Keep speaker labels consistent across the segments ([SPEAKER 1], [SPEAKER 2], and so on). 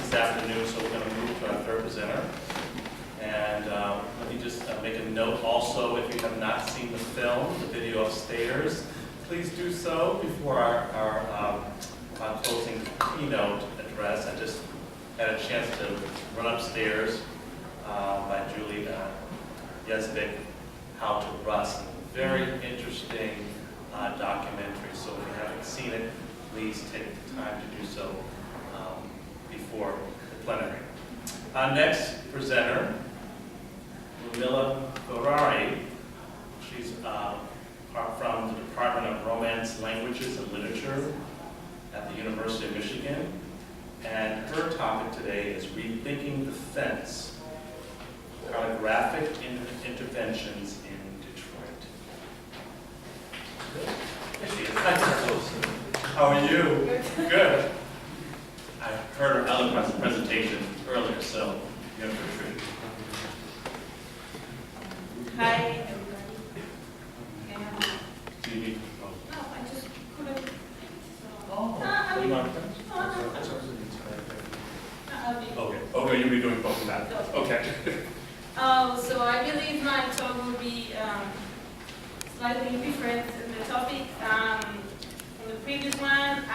[SPEAKER 1] this afternoon, so we're going to move to our third presenter. And let me just make a note also, if you have not seen the film, the video upstairs, please do so before our closing keynote address. I just had a chance to run upstairs by Julie Yesvik, How to Rust. Very interesting documentary, so if you haven't seen it, please take the time to do so before the plenary. Our next presenter, Ludmilla Ferrari. She's from the Department of Romance, Languages, and Literature at the University of Michigan. And her topic today is Rethinking the Fence, Cartographic Interventions in Detroit. There she is. How are you? Good. I heard her eloquent presentation earlier, so you have to retreat.
[SPEAKER 2] Hi, everybody.
[SPEAKER 1] Do you need?
[SPEAKER 2] No, I just couldn't.
[SPEAKER 1] Oh, you want to? Okay, you'll be doing both of that. Okay.
[SPEAKER 2] So I believe my talk will be slightly different than the topic. From the previous one,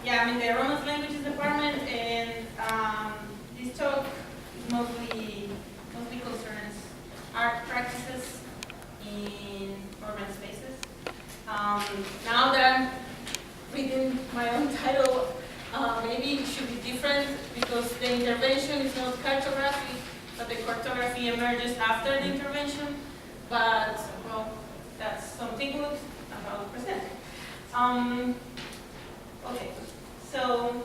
[SPEAKER 2] I'm in the Romance Languages department, and this talk mostly concerns art practices in urban spaces. Now that I'm reading my own title, maybe it should be different because the intervention is not cartography, but the cartography emerges after the intervention. But, well, that's something good about present. Okay, so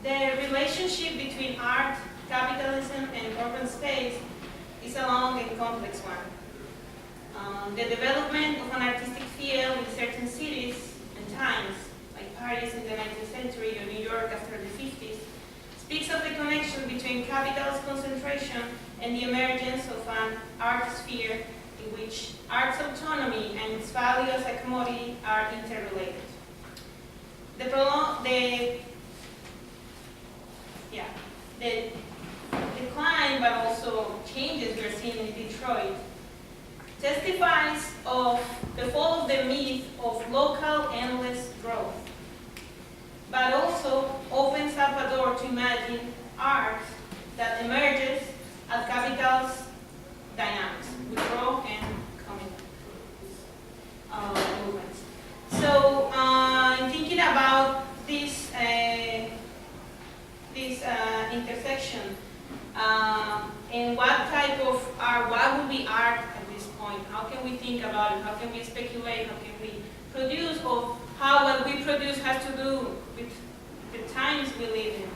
[SPEAKER 2] the relationship between art, capitalism, and urban space is a long and complex one. The development of an artistic field in certain cities and times, like Paris in the 19th century or New York after the 50s, speaks of the connection between capital's concentration and the emergence of an art sphere in which art's autonomy and its value as a commodity are interrelated. The decline, but also changes we're seeing in Detroit, testifies of the fall of the myth of local endless growth, but also opens up a door to imagine art that emerges as capital's dynamics, withdrawal and coming movements. So, in thinking about this intersection, and what type of art, what would be art at this point? How can we think about it? How can we speculate? How can we produce? Or how what we produce has to do with the times we live in?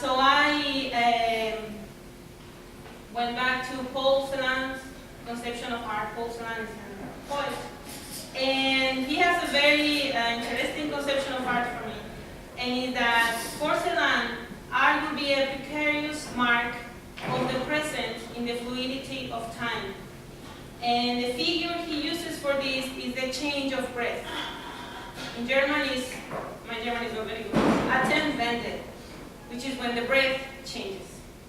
[SPEAKER 2] So I went back to Paul Celan's conception of art. Paul Celan is a poet, and he has a very interesting conception of art for me, and is that for Celan, art will be a precarious mark of the present in the fluidity of time. And the figure he uses for this is the change of breath. In German my German is not very good, Atemwende, which is when the breath changes.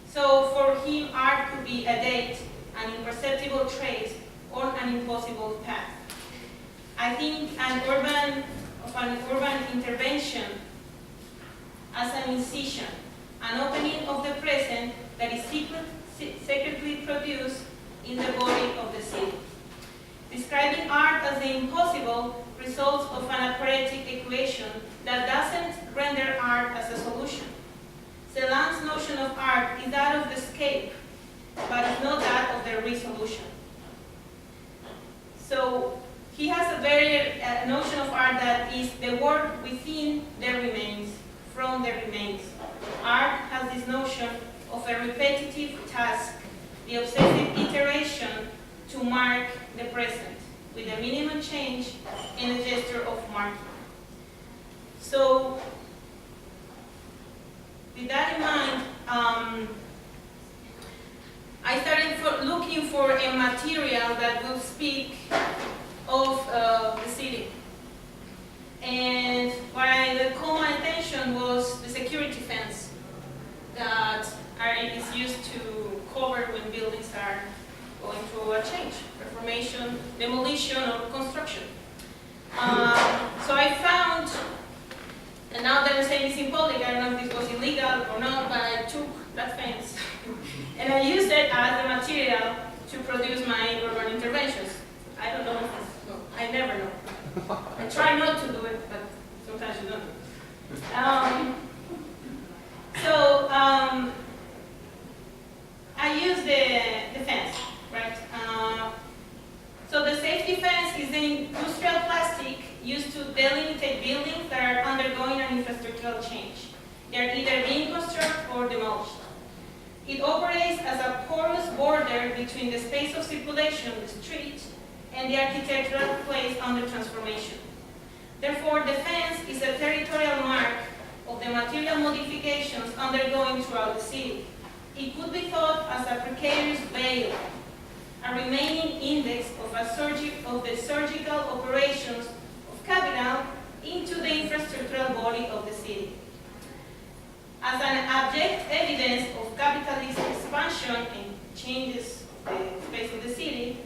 [SPEAKER 2] So for him, art could be a date, an imperceptible trace, or an impossible path. I think an urban intervention as an incision, an opening of the present that is secretly produced in the body of the city. Describing art as the impossible results of an aphoretic equation that doesn't render art as a solution. Celan's notion of art is that of the escape, but is not that of the resolution. So he has a very notion of art that is the work within the remains, from the remains. Art has this notion of a repetitive task, the obsessive iteration to mark the present, with a minimum change in a gesture of marking. So, with that in mind, I started looking for a material that will speak of the city. And what I undergo a change, reformation, demolition, or construction. So I found, and now that I'm saying it's in public, I don't know if this was illegal or not, but I took that fence and I used it as the material to produce my urban interventions. I don't know if it's, no, I never know. I try not to do it, but sometimes you don't. I use the fence, right? So the safety fence is the industrial plastic used to delimitate buildings that are undergoing an infrastructural change. They are either being constructed or demolished. It operates as a porous border between the space of circulation, the street, and the architectural place under transformation. Therefore, the fence is a territorial mark of the material modifications undergoing throughout the city. It could be thought as a precarious veil, a remaining index of the surgical operations of capital into the infrastructural body of the city. As an abject evidence of capitalist expansion and changes of the space of the city,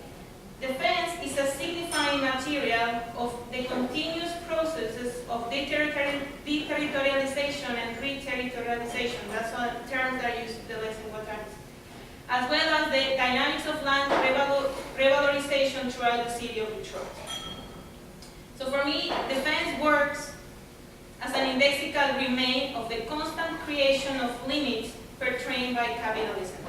[SPEAKER 2] the fence is a signifying material of the continuous processes of deterritorialization and re-territorialization. That's one of the terms that I use in the lesson what times. As well as the dynamics of land revalorization throughout the city of Detroit. So for me, the fence works as an indexical remain of the constant creation of limits portrayed by capitalism.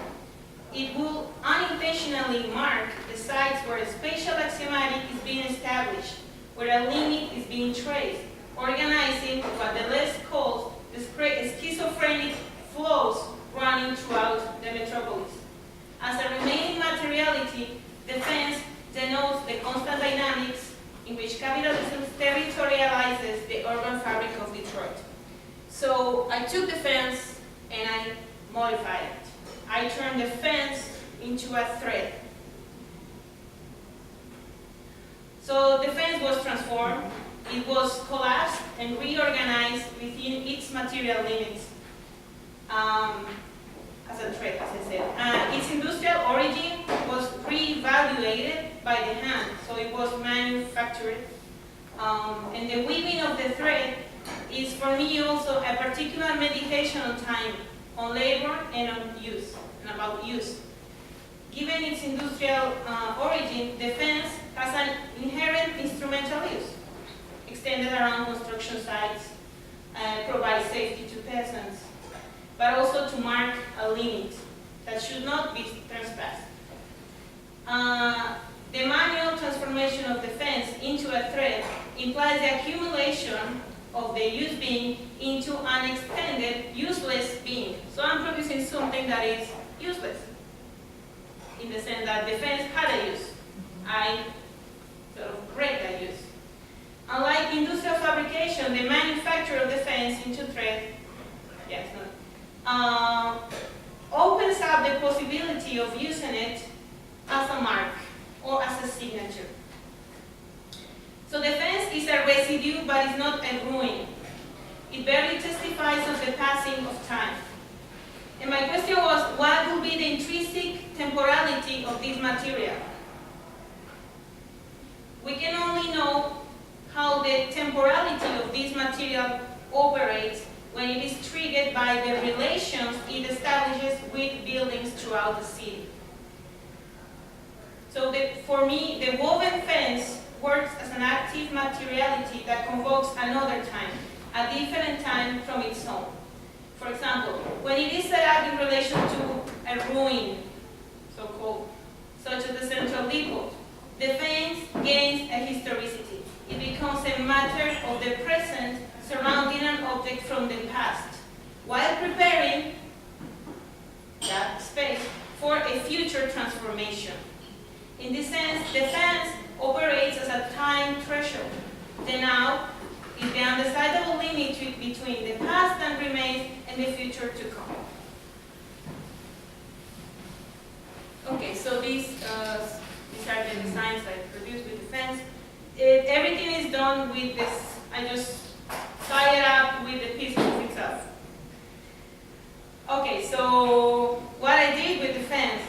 [SPEAKER 2] It will unintentionally mark the sites where a spatial axiomatic is being established, where a limit is being traced, organizing what Deleuze calls the schizophrenic flows running throughout the metropolis. As a remaining materiality, the fence denotes the constant dynamics in which capitalism territorializes the urban fabric of Detroit. So I took the fence and I modified it. I turned the fence into a thread. So the fence was transformed, it was collapsed and reorganized within its material limits as a thread, as I said. Its industrial origin was re-evaluated by the hand, so it was manufactured. And the weaving of the thread is for me also a particular meditation on time, on labor and on use, and about use. Given its industrial origin, the fence has an inherent instrumental use, extended around construction sites, provides safety to peasants, but also to mark a limit that should not be trespassed. The manual transformation of the fence into a thread implies the accumulation of the use being into an extended useless being. So I'm producing something that is useless, in the sense that the fence had a use. I sort of break that use. Unlike industrial fabrication, the manufacture of the fence into thread, opens up the possibility of using it as a mark or as a signature. So the fence is a residue, but it's not a ruin. It barely testifies of the passing of time. And my question was, what will be the intrinsic temporality of this material? We can only know how the temporality of this material operates when it is triggered by the relations it establishes with buildings throughout the city. So for me, the woven fence works as an active materiality that convokes another time, a different time from its own. For example, when it is set up in relation to a ruin, so-called, such as the Central Depot, the fence gains a historicity. It becomes a matter of the present surrounding an object from the past, while preparing that space for a future transformation. In this sense, the fence operates as a time threshold. The now is the undecidable limit between the past that remains and the future to come. Okay, so these are the designs I produced with the fence. Everything is done with this. I just tie it up with the pieces itself. Okay, so what I did with the fence,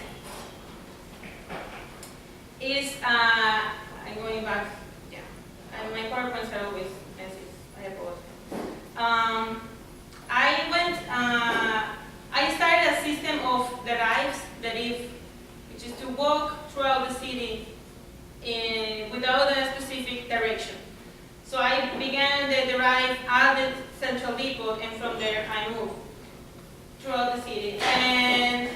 [SPEAKER 2] arrive at the central depot, and from there I moved throughout the city. And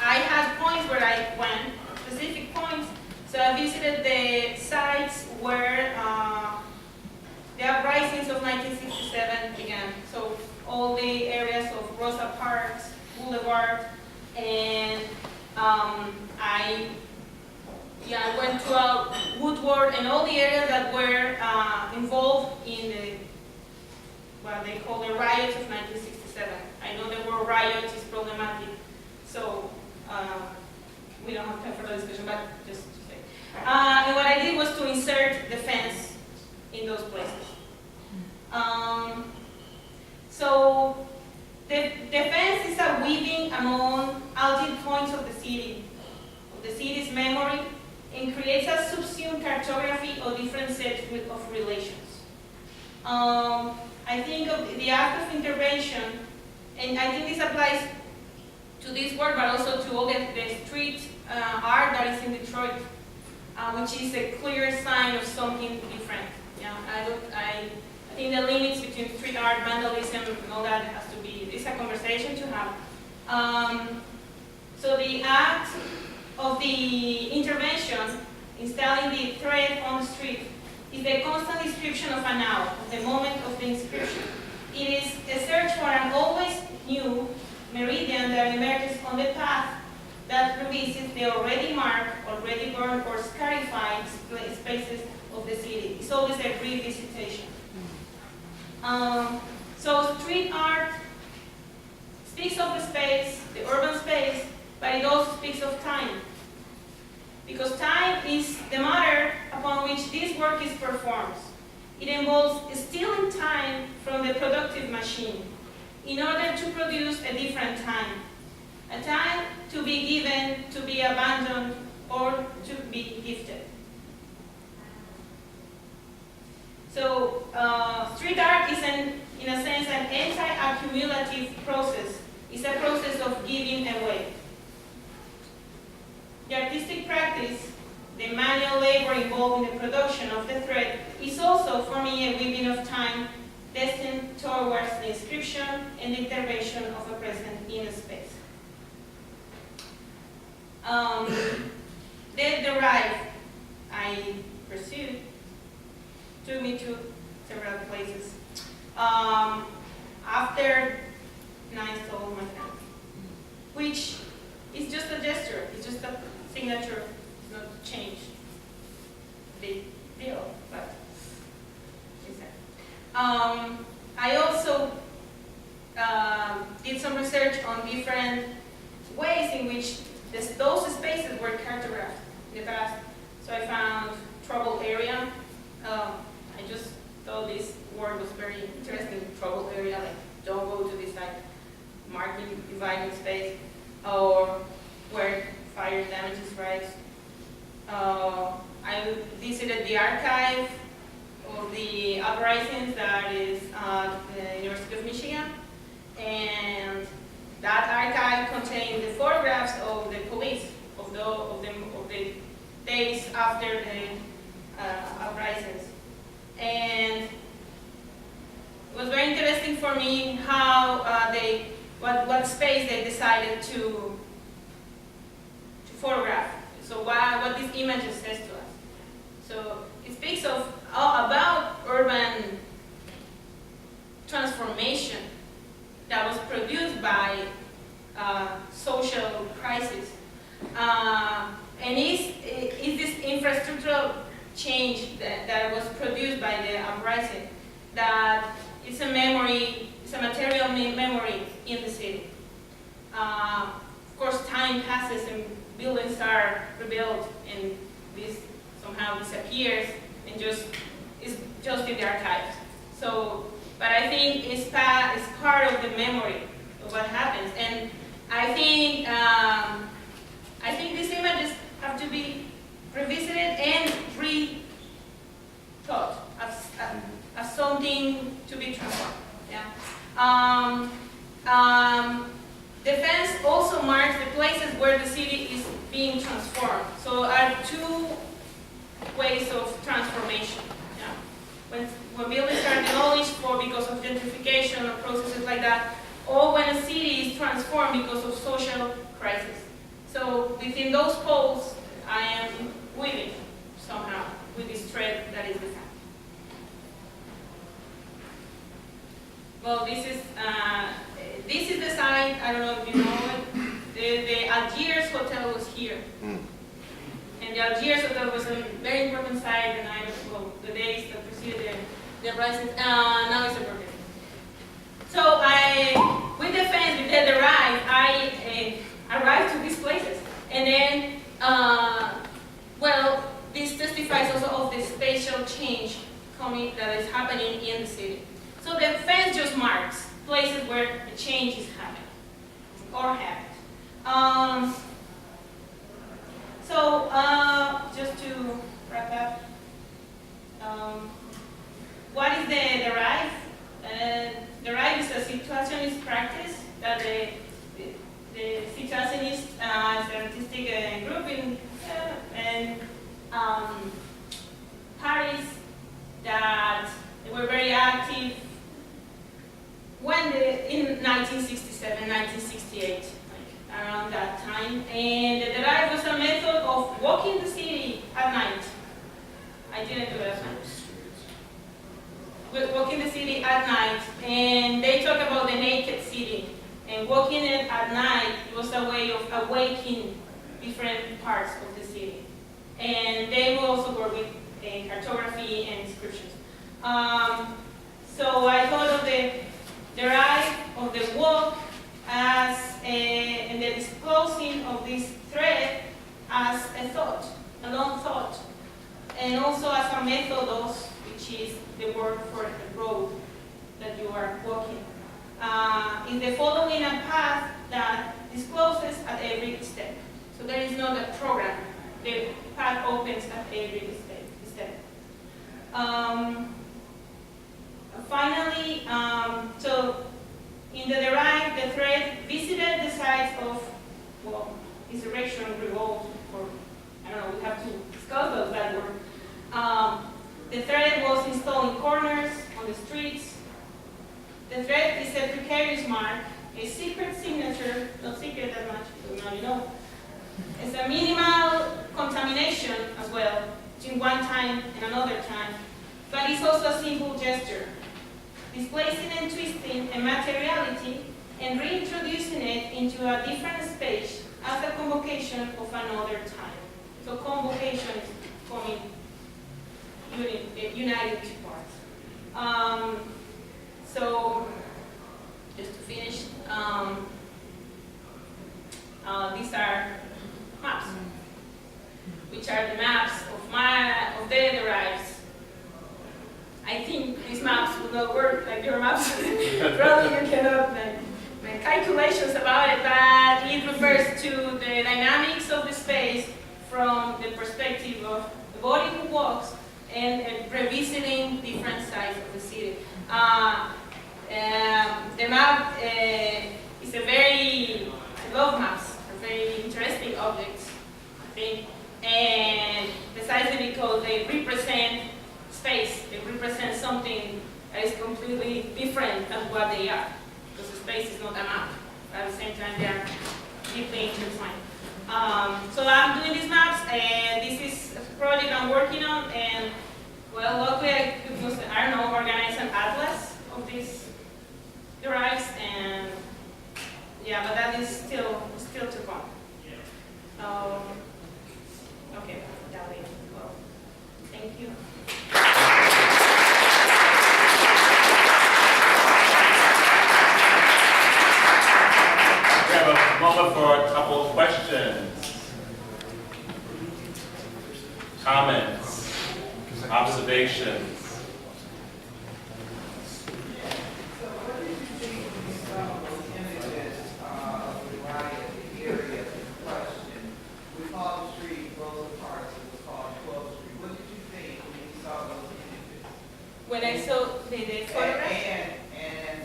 [SPEAKER 2] I had points where I went, specific points. So I visited the sites where the uprisings of 1967 began. So all the areas of Rosa Parks, Boulevard, and I went throughout Woodward and all the areas that were involved in the, what they call the riots of 1967. I know the word riot is problematic, so we don't have time for the discussion, but just to say. And what I did was to insert the fence in those places. So the fence is a weaving among altitude points of the city's memory, and creates a subsumed cartography of different sets of relations. I think of the act of intervention, and I think this applies to this work, but also to all the street art that is in Detroit, which is a clear sign of something different. Yeah, I think the limits between street art, vandalism, and all that has to be, it's a conversation to have. So the act of the intervention, installing the thread on the street, is the constant description of a now, of the moment of the inscription. It is a search for an always new meridian that emerges on the path that revisits the already marked, already burned, or scarified spaces of the city. It's always a revisitation. So street art speaks of the space, the urban space, but it also speaks of time. Because time is the matter upon which this work is performed. It involves stealing time from the productive machine in order to produce a different time. A time to be given, to be abandoned, or to be gifted. So street art is, in a sense, an anti-accumulative process. It's a process of giving away. The artistic practice, the manual labor involved in the production of the thread, is also, for me, a weaving of time destined towards the inscription and intervention of a present in a space. The ride I pursued took me to several places. After I stole my friend, which is just a gesture, it's just a signature, it's not a change. Big deal, but it's that. I also did some research on different ways in which those spaces were cartographed in the past. So I found trouble area. I just thought this word was very interesting, trouble area, like don't go to this site, marking, dividing space, or where fire damages rights. I visited the archive of the uprisings that is at the University of Michigan, and that archive contained the photographs of the police of the days after the uprisings. And it was very interesting for me how what space they decided to photograph. So what this image says to us. So it speaks of about urban transformation that was produced by social crisis, and is this infrastructural change that was produced by the uprising, that it's a memory, it's a material memory in the city. Of course, time passes and buildings are rebuilt, and this somehow disappears and is just in the archives. So, but I think it's part of the memory of what happens, and I think these images have to be revisited and rethought as something to be transformed. Yeah. The fence also marks the places where the city is being transformed. So are two ways of transformation. Yeah. when buildings are demolished because of gentrification or processes like that, or when a city is transformed because of social crisis. So within those poles, I am weaving somehow with this thread that is the fact. Well, this is the site. I don't know if you know it. The Algiers Hotel was here. And the Algiers Hotel was a very important site, and the days that preceded the uprising, now it's a burden. So with the fence, with the ride, I arrived to these places. And then, well, this testifies also of the spatial change that is happening in the city. So the fence just marks places where the change is happening, or happened. So, just to wrap up, what is the RIVE? The RIVE is a situationist practice that the situationist artistic group in Paris that they were very active in 1967, 1968. Around that time, and the RIVE was a method of walking the city at night. I didn't do it at night. Walking the city at night, and they talk about the naked city, and walking it at night was a way of awakening different parts of the city. And they will also work with cartography and descriptions. So I thought of the RIVE, of the walk, and the disclosing of this thread as a thought, a long thought, and also as a methodos, which is the word for the road that you are walking. In the following a path that discloses at every step. So there is not a program. The path opens at every step. Finally, so in the RIVE, the thread visited the sites of, well, insurrection, revolt, or I don't know, we have to discuss that word. The thread was installed in corners, on the streets. The thread is a precarious mark, a secret signature, not secret that much, but now you know. It's a minimal contamination as well, between one time and another time, but it's also a simple gesture, displacing and twisting a materiality and reintroducing it into a different space as a convocation of another time. So convocation is coming, uniting two parts. So just to finish, these are maps, which are the maps of the RIVEs. I think these maps will not work like your maps. Probably you cannot make calculations about it, but it refers to the dynamics of the space from the perspective of the body who walks and revisiting different sides of the city. The map is I love maps, they're very interesting objects, I think, and precisely because they represent space, they represent something that is completely different than what they are, because the space is not a map, but at the same time they are deeply intertwined. So I'm doing these maps, and this is a project I'm working on, and well, luckily I could just, organize an atlas of these RIVEs, and yeah, but that is still to come. Okay, that way. Well, thank you.
[SPEAKER 1] We have a moment for a couple of questions, comments, observations.
[SPEAKER 3] So what did you think when you saw those images of the riot area in question? We call the street Rosa Parks, it was called 12th Street. What did you think when you saw those images?
[SPEAKER 2] When I saw the photograph,
[SPEAKER 3] And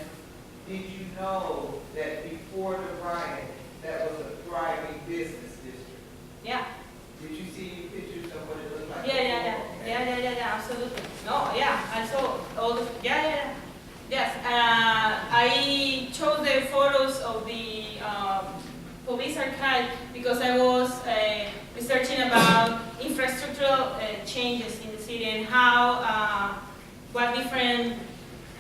[SPEAKER 3] did you know that before the riot, that was a thriving business district?
[SPEAKER 2] yeah.
[SPEAKER 3] Did you see pictures of what it looked like?
[SPEAKER 2] Yeah, absolutely. No, yeah, I saw all the, yeah. Yes, I chose the photos of the police archive because I was researching about infrastructural changes in the city and how, what different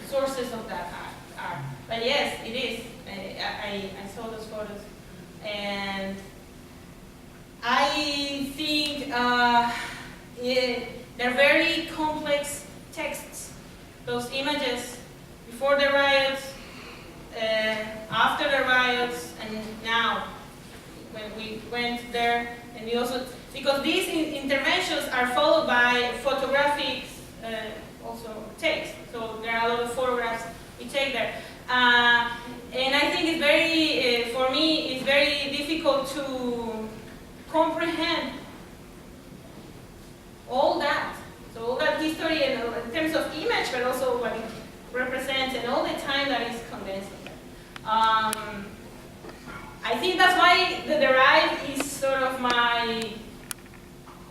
[SPEAKER 2] sources of that are. But yes, it is. I saw those photos. And I think they're very complex texts. Those images before the riots, after the riots, and now when we went there, and we also, because these interventions are followed by photographic also takes. So there are a lot of photographs we take there. And I think it's very, for me, it's very difficult to comprehend all that. So all that history and in terms of image, but also what it represents and all the time that is condensed. I think that's why the Derived is sort of my,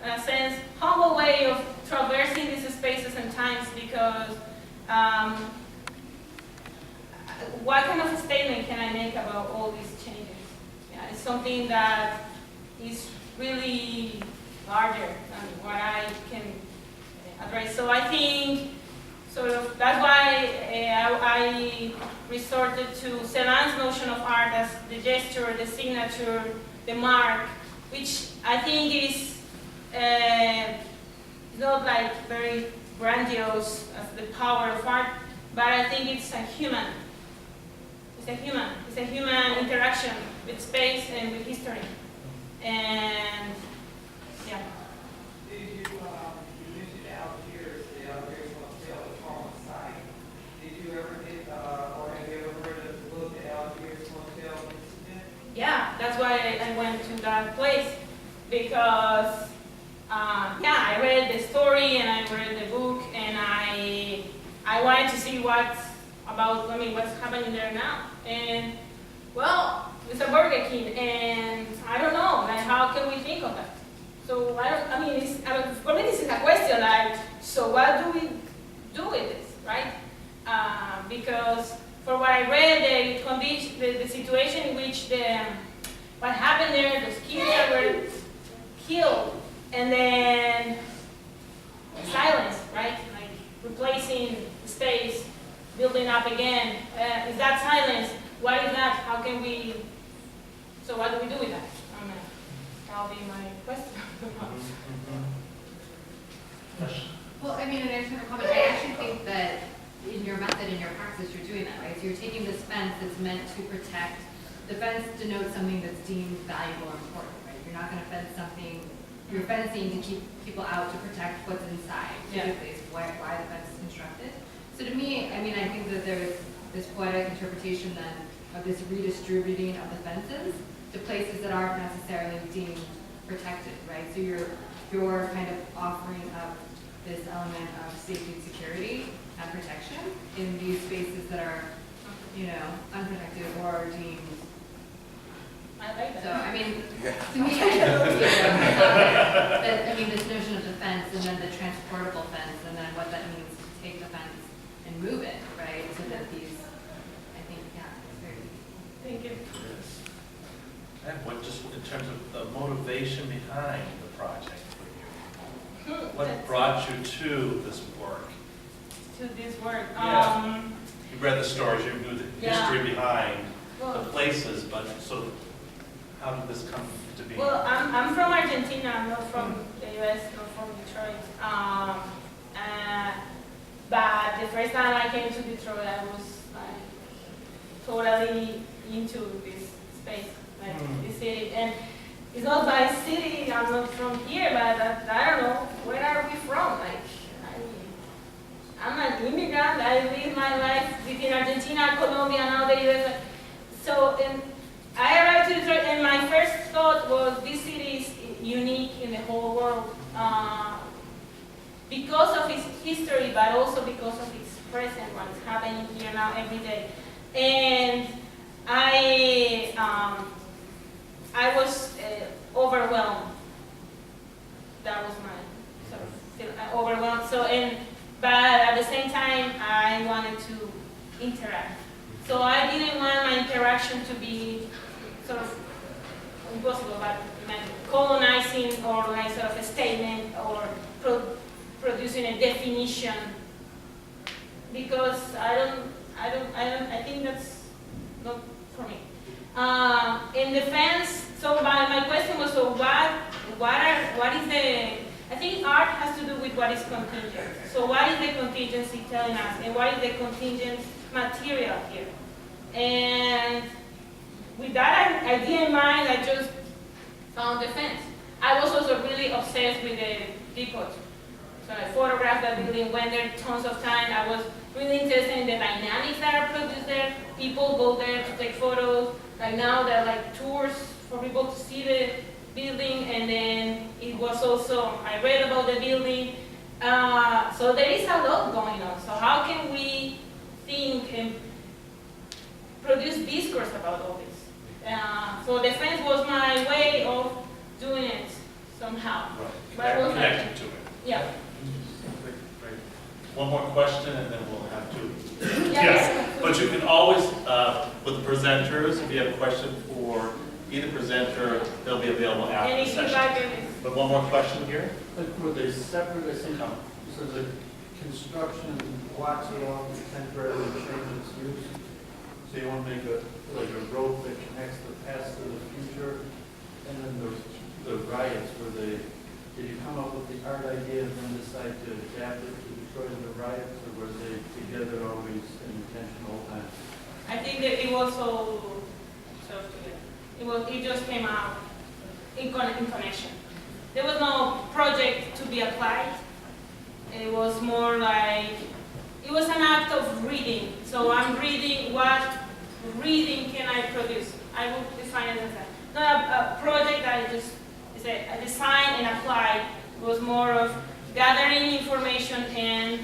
[SPEAKER 2] in a sense, humble way of traversing these spaces and times because what kind of a statement can I make about all these changes? Yeah, it's something that is really larger than what I can address. So I think sort of that's why I resorted to Celan's notion of art as the gesture, the signature, the mark, which I think is not like very grandiose as the power of art, but I think it's a human. It's a human interaction with space and with history. And yeah.
[SPEAKER 3] Did you mentioned Algiers, the Algiers Motel, the trauma site. Did you ever get, or have you ever heard of the book, the Algiers Motel Incident?
[SPEAKER 2] Yeah, that's why I went to that place because, I read the story and I read the book and I wanted to see what's happening there now. And well, it's a Burger King, and I don't know, like how can we think of that? So for me this is a question like, so what do we do with this, right? Because for what I read, the situation in which what happened there, those kids that were killed, and then silence, right? Like replacing the space, building up again. Is that silence? What is that? How can we? So what do we do with that? That'll be my question.
[SPEAKER 4] Well, I mean, and I just have a comment. I actually think that in your method, in your practice, you're doing that, right? So you're taking this fence that's meant to protect. The fence denotes something that's deemed valuable or important, right? You're not going to fence something. You're fencing to keep people out to protect what's inside. Typically, is why the fence is constructed. So to me, I mean, I think that there's this poetic interpretation then of this redistributing of the fences to places that aren't necessarily deemed protected, right? So you're kind of offering up this element of safety and security and protection in these spaces that are, unprotected or deemed.
[SPEAKER 2] I like that.
[SPEAKER 4] So, I mean, to me, this notion of the fence and then the transportable fence and then what that means to take the fence and move it, right? So that these, I think, it's very
[SPEAKER 2] Thank you.
[SPEAKER 1] And what, just in terms of the motivation behind the project for you? What brought you to this work?
[SPEAKER 2] To this work.
[SPEAKER 1] Yeah. You read the stories, you knew the history behind
[SPEAKER 2] Well,
[SPEAKER 1] the places, but sort of how did this come to be?
[SPEAKER 2] Well, I'm from Argentina. I'm not from the U.S. Not from Detroit. But the first time I came to Detroit, I was like totally into this space, like this city. And it's not my city. I'm not from here, but I don't know. Where are we from? Like, I'm an immigrant. I live my life between Argentina, Colombia, now the U.S. So I arrived to Detroit, and my first thought was this city is unique in the whole world because of its history, but also because of its present, what's happening here now every day. And I was overwhelmed. That was my sort of feeling, overwhelmed. So but interact. So I didn't want my interaction to be sort of impossible, but like colonizing or like sort of a statement or producing a definition, because I think that's not for me. In defense, so my question was, so what is the, I think art has to do with what is contingent. So what is the contingency telling us, and what is the contingent material here? And with that idea in mind, I just found defense. I was also really obsessed with the depot. So I photographed that building, went there tons of time. I was really interested in the dynamics that are produced there. People go there to take photos. Like now there are like tours for people to see the building, and then it was also, I read about the building. So there is a lot going on. So how can we think and produce discourse about all this? So defense was my way of doing it somehow.
[SPEAKER 1] Right.
[SPEAKER 2] But I was like,
[SPEAKER 1] Connected to it.
[SPEAKER 2] yeah.
[SPEAKER 1] Great. One more question, and then we'll have to.
[SPEAKER 2] Yeah,
[SPEAKER 1] Yes, but you can always, with the presenters, if you have a question for either presenter, they'll be available after
[SPEAKER 2] Any
[SPEAKER 1] the session.
[SPEAKER 2] feedback? Any-
[SPEAKER 1] But one more question here.
[SPEAKER 5] Like, were they separate, I think, so the construction blocks along temporarily change its use? So you want to make like a road that connects the past to the future? And then the riots, did you come up with the art idea and then decide to adapt it to Detroit and the riots, or were they together always in intentional time?
[SPEAKER 2] I think that it was all sort of together. It just came out in connection. There was no project to be applied. It was more like, it was an act of reading. So I'm reading, what reading can I produce? I would define it as that. Not a project that I just, it's a design and applied. It was more of gathering information and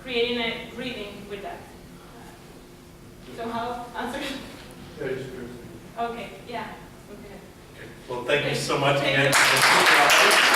[SPEAKER 2] creating a reading with that. Somehow answer?
[SPEAKER 5] Yeah, just curious.
[SPEAKER 2] Okay, yeah. Okay.
[SPEAKER 1] Well, thank you so much
[SPEAKER 2] Thank you.
[SPEAKER 1] again.